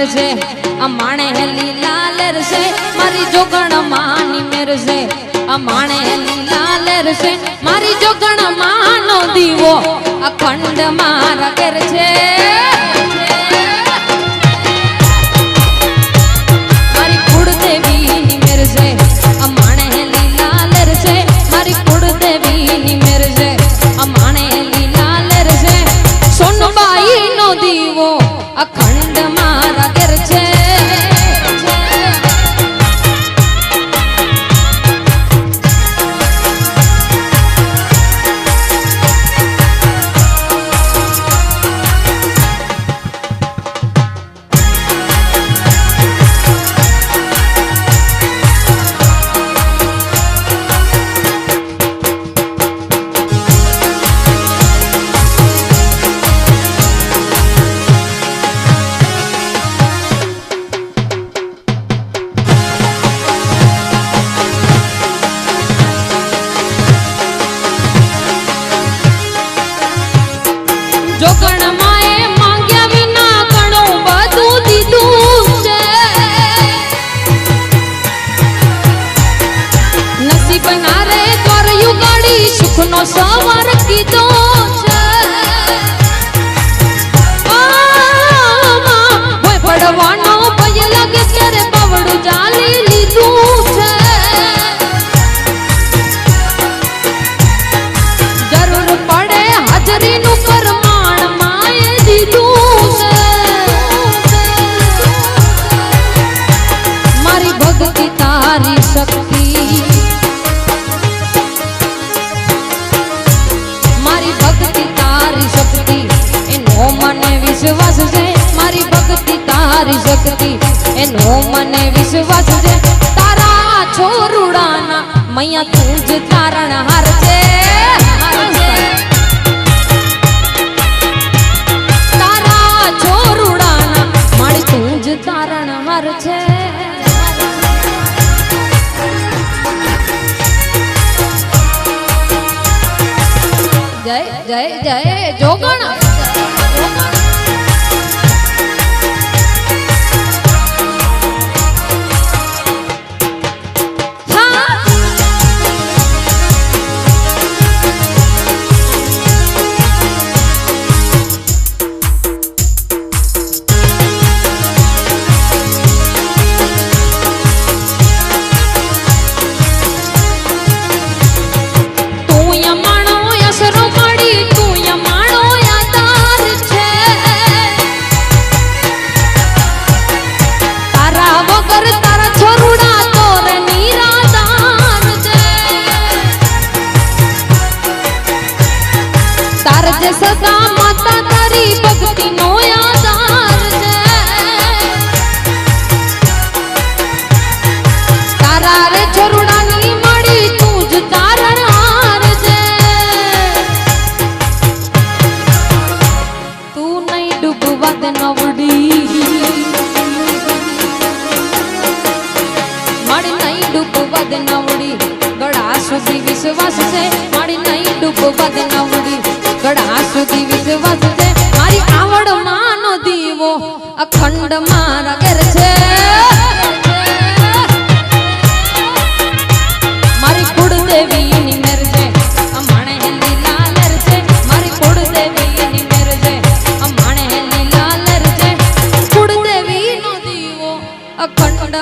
મેરસે અમાણે લીલા લેરસે મારી જોગણ માની મેરસે અમાણે લીલા લેરસે મારી જોગણ માનો દીવો અખંડ મારા ઘેર છે મારી કુળદેવીની મેરસે અમાણે લીલા લેરસે મારી કુળદેવીની મેરસે અમાણે લીલા લેરસે સોનબાઈનો દીવો અખંડ મારા ઘેર છે જોગણ માએ માંગ્યા વિના ઘણું બધું દીધું છે નસીબ ના રે દ્વાર યુગાડી સુખનો સવાર કીધો છે ભય પડવાનો ભય લાગે ત્યારે બાવડું ચાલી લીધું છે જરૂર પડે હાજરીનું કરમ શક્તિ મારી ભક્તિ તારી શક્તિ એનો મને વિશ્વાસ છે મારી ભક્તિ તારી શક્તિ એનો મને વિશ્વાસ છે તારા છોરુડાના મૈયા તું જ તારણહાર છે તારા છોરુડાના મારી તું જ તારણહાર છે જય જય જય જોગણ સદા માતા તારી ભક્તિ નો આધાર છે તારા રે છોરુડાની મળી તું જ તારણહાર છે તું નહીં ડૂબવા દે નવડી મારી નહીં ડૂબવા દે નવડી ગળા સુધી વિશ્વાસ છે મારી નહીં ડૂબવા દે નવડી ગળા સુધી વિશ્વાસ છે મારી આવડ માનો દીવો અખંડ મારા ઘેર છે મારી કુળદેવીની મેર છે અમાણે લીલા લેર છે મારી કુળદેવીની મેર છે અમાણે લીલા લેર છે કુળદેવીનો દીવો અખંડ